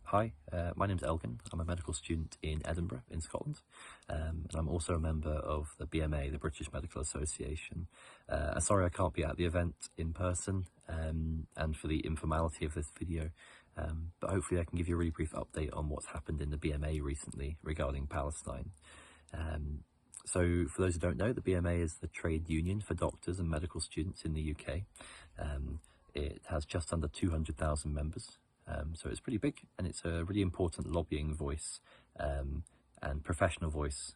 Hi, my name's Elgan. I'm a medical student in Edinburgh in Scotland, and I'm also a member of the BMA, the British Medical Association. Sorry I can't be at the event in person, and for the informality of this video, but hopefully I can give you a really brief update on what's happened in the BMA recently regarding Palestine. So for those who don't know, the BMA is the trade union for doctors and medical students in the UK. It has just under 200,000 members. So it's pretty big, and it's a really important lobbying voice and professional voice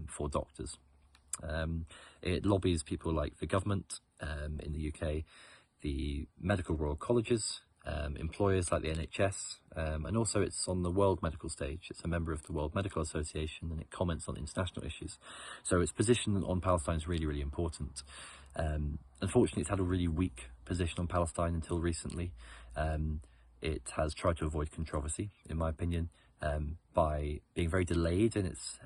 for doctors. It lobbies people like the government in the UK, the medical royal colleges, employers like the NHS, and also it's on the world medical stage. It's a member of the World Medical Association, and it comments on international issues. So its position on Palestine is really, really important. Unfortunately, it's had a really weak position on Palestine until recently. It has tried to avoid controversy, in my opinion, by being very delayed in its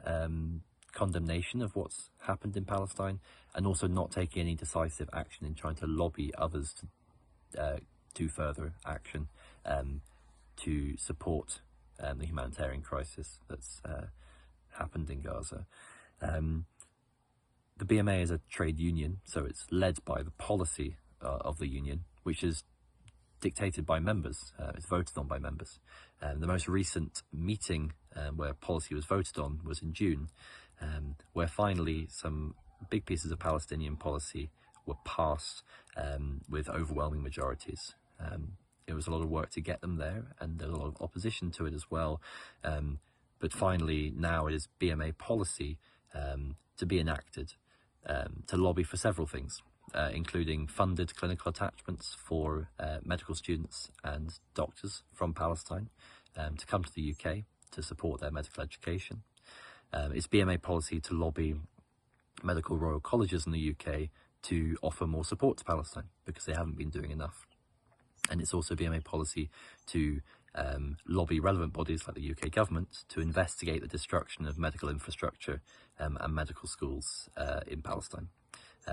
condemnation of what's happened in Palestine, and also not taking any decisive action in trying to lobby others to do further action to support the humanitarian crisis that's happened in Gaza. The BMA is a trade union, so it's led by the policy of the union, which is dictated by members. It's voted on by members. The most recent meeting where policy was voted on was in June, where finally some big pieces of Palestinian policy were passed with overwhelming majorities. It was a lot of work to get them there, and there was a lot of opposition to it as well. But finally, now it is BMA policy to be enacted, to lobby for several things, including funded clinical attachments for medical students and doctors from Palestine to come to the UK to support their medical education. It's BMA policy to lobby medical royal colleges in the UK to offer more support to Palestine, because they haven't been doing enough. And it's also BMA policy to lobby relevant bodies like the UK government to investigate the destruction of medical infrastructure and medical schools in Palestine.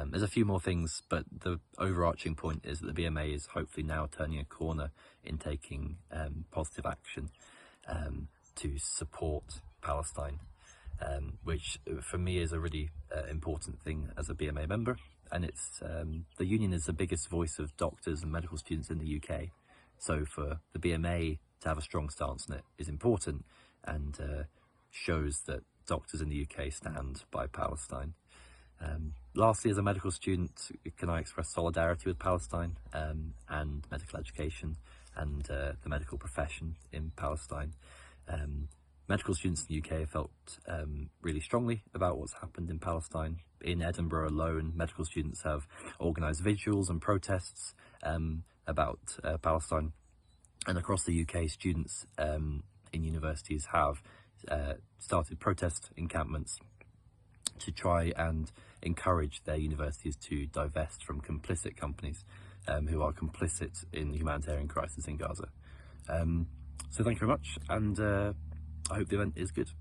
There's a few more things, but the overarching point is that the BMA is hopefully now turning a corner in taking positive action to support Palestine, which for me is a really important thing as a BMA member. And it's the union is the biggest voice of doctors and medical students in the UK. So for the BMA to have a strong stance on it is important, and shows that doctors in the UK stand by Palestine. Lastly, as a medical student, can I express solidarity with Palestine and medical education and the medical profession in Palestine. Medical students in the UK have felt really strongly about what's happened in Palestine. In Edinburgh alone, medical students have organised vigils and protests about Palestine. And across the UK, students in universities have started protest encampments to try and encourage their universities to divest from complicit companies who are complicit in the humanitarian crisis in Gaza. So thank you very much, and I hope the event is good.